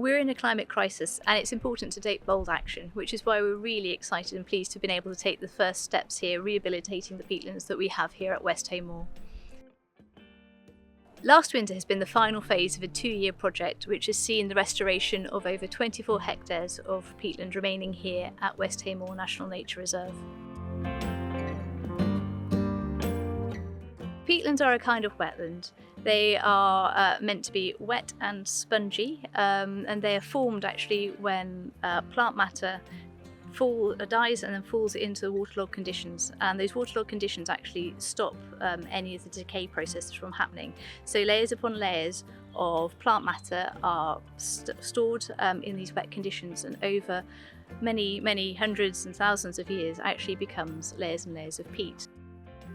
We're in a climate crisis and it's important to take bold action, which is why we're really excited and pleased to have been able to take the first steps here, rehabilitating the peatlands that we have here at Westhay Moor. Last winter has been the final phase of a 2-year project which has seen the restoration of over 24 hectares of peatland remaining here at Westhay Moor National Nature Reserve. Peatlands are a kind of wetland. They are meant to be wet and spongy, and they are formed actually when plant matter dies and then falls into the waterlogged conditions, and those waterlogged conditions actually stop any of the decay processes from happening. So layers upon layers of plant matter are stored in these wet conditions, and over many hundreds and thousands of years actually becomes layers and layers of peat.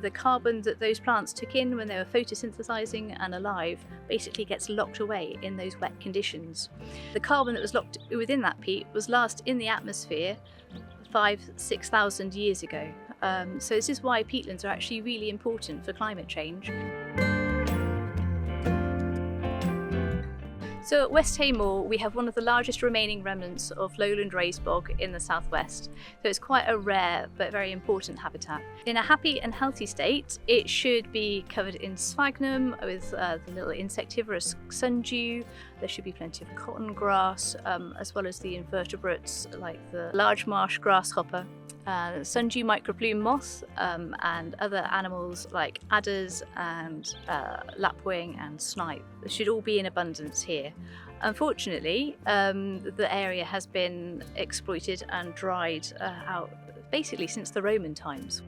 The carbon that those plants took in when they were photosynthesizing and alive basically gets locked away in those wet conditions. The carbon that was locked within that peat was last in the atmosphere 5,000–6,000 years ago. So this is why peatlands are actually really important for climate change. So at Westhay Moor we have one of the largest remaining remnants of lowland raised bog in the southwest, so it's quite a rare but very important habitat. In a happy and healthy state it should be covered in sphagnum with the little insectivorous sundew. There should be plenty of cotton grass, as well as the invertebrates like the large marsh grasshopper, sundew microplume moth, and other animals like adders and lapwing and snipe. They should all be in abundance here. Unfortunately, the area has been exploited and dried out basically since the Roman times.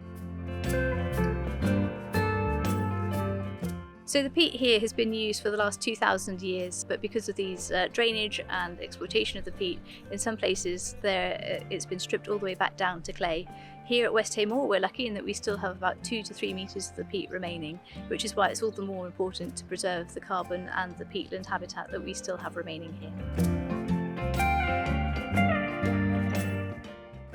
So the peat here has been used for the last 2,000 years, but because of these drainage and exploitation of the peat, in some places it's been stripped all the way back down to clay. Here at Westhay Moor we're lucky in that we still have about 2 to 3 metres of the peat remaining, which is why it's all the more important to preserve the carbon and the peatland habitat that we still have remaining here.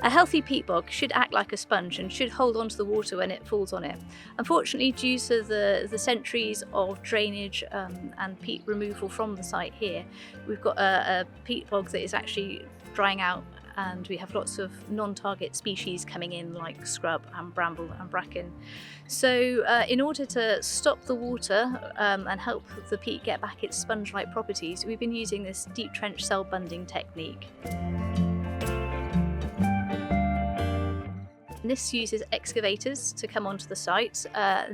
A healthy peat bog should act like a sponge and should hold onto the water when it falls on it. Unfortunately, due to the centuries of drainage and peat removal from the site here, we've got a peat bog that is actually drying out, and we have lots of non-target species coming in like scrub and bramble and bracken. So in order to stop the water and help the peat get back its sponge-like properties, we've been using this deep trench cell bunding technique. This uses excavators to come onto the site.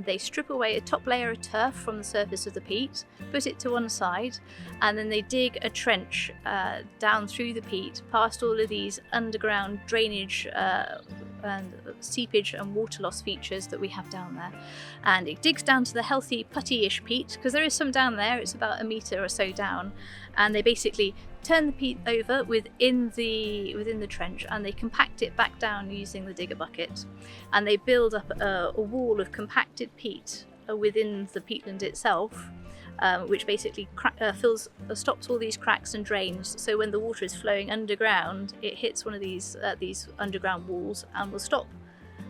They strip away a top layer of turf from the surface of the peat, put it to one side, and then they dig a trench down through the peat, past all of these underground drainage and seepage and water loss features that we have down there. And it digs down to the healthy putty-ish peat, because there is some down there, it's about 1 metre or so down, and they basically turn the peat over within the trench, and they compact it back down using the digger bucket, and they build up a wall of compacted peat within the peatland itself, which basically stops all these cracks and drains, so when the water is flowing underground it hits one of these underground walls and will stop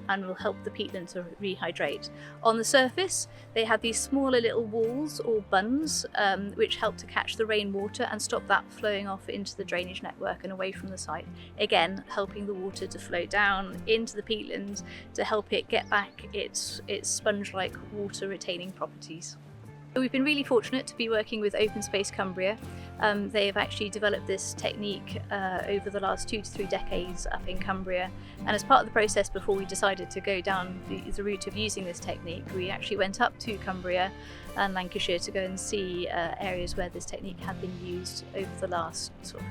and will help the peatland to rehydrate. On the surface they have these smaller little walls or bunds which help to catch the rainwater and stop that flowing off into the drainage network and away from the site, again helping the water to flow down into the peatland to help it get back its sponge-like water retaining properties. We've been really fortunate to be working with Open Space Cumbria. They have actually developed this technique over the last 2 to 3 decades up in Cumbria, and as part of the process before we decided to go down the route of using this technique, we actually went up to Cumbria and Lancashire to go and see areas where this technique had been used over the last sort of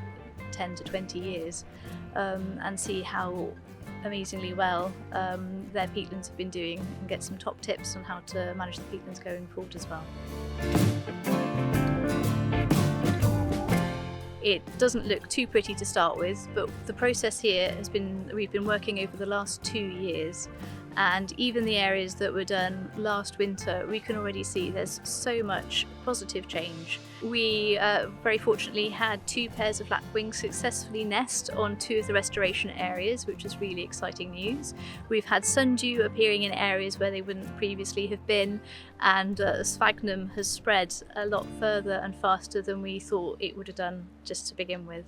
10 to 20 years and see how amazingly well their peatlands have been doing, and get some top tips on how to manage the peatlands going forward as well. It doesn't look too pretty to start with, but the process here we've been working over the last 2 years, And even the areas that were done last winter, we can already see there's so much positive change. We very fortunately had 2 pairs of lapwings successfully nest on 2 of the restoration areas, which is really exciting news. We've had sundew appearing in areas where they wouldn't previously have been, and sphagnum has spread a lot further and faster than we thought it would have done just to begin with.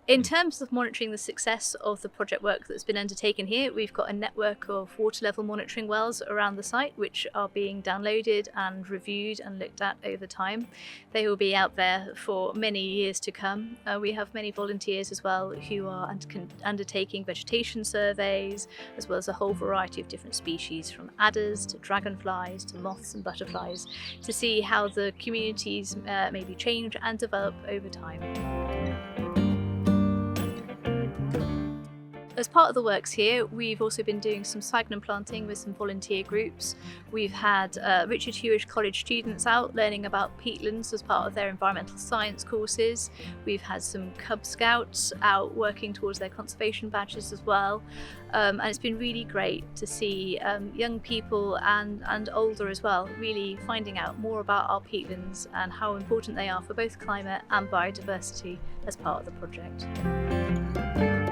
In terms of monitoring the success of the project work that's been undertaken here, we've got a network of water level monitoring wells around the site which are being downloaded and reviewed and looked at over time. They will be out there for many years to come. We have many volunteers as well who are undertaking vegetation surveys, as well as a whole variety of different species, from adders to dragonflies to moths and butterflies, to see how the communities maybe change and develop over time. As part of the works here, we've also been doing some sphagnum planting with some volunteer groups. We've had Richard Hewish College students out learning about peatlands as part of their environmental science courses. We've had some Cub Scouts out working towards their conservation badges as well. And it's been really great to see young people and older as well really finding out more about our peatlands and how important they are for both climate and biodiversity as part of the project.